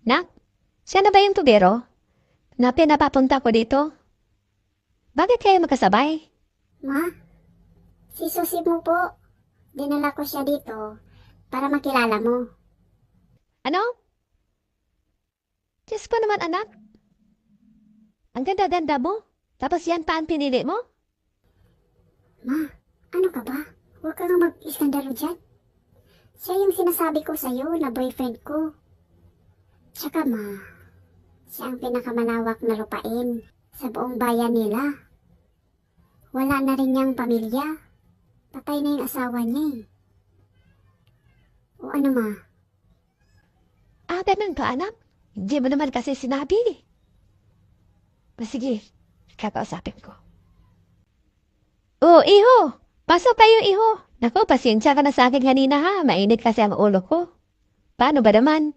Nak, siya na ba yung tubero? Na pinapapunta ko dito? Bakit kayo magkasabay? Ma, si Susi mo po. Dinala ko siya dito para makilala mo. Ano? Diyos ko naman anak. Ang ganda-ganda mo. Tapos yan pa ang pinili mo? Ma, ano ka ba? Huwag kang mag-iskandalo dyan. Siya yung sinasabi ko sa'yo na boyfriend ko. Tsaka ma, siya ang pinakamalawak na lupain sa buong bayan nila. Wala na rin niyang pamilya. Patay na yung asawa niya eh. O ano ma? Ah, ganun ka anak. Hindi mo naman kasi sinabi. Sige, kakausapin ko. Oh, iho! Pasok kayo, iho! Naku, pasensya ka na sa akin kanina ha. Mainit kasi ang ulo ko. Paano ba naman?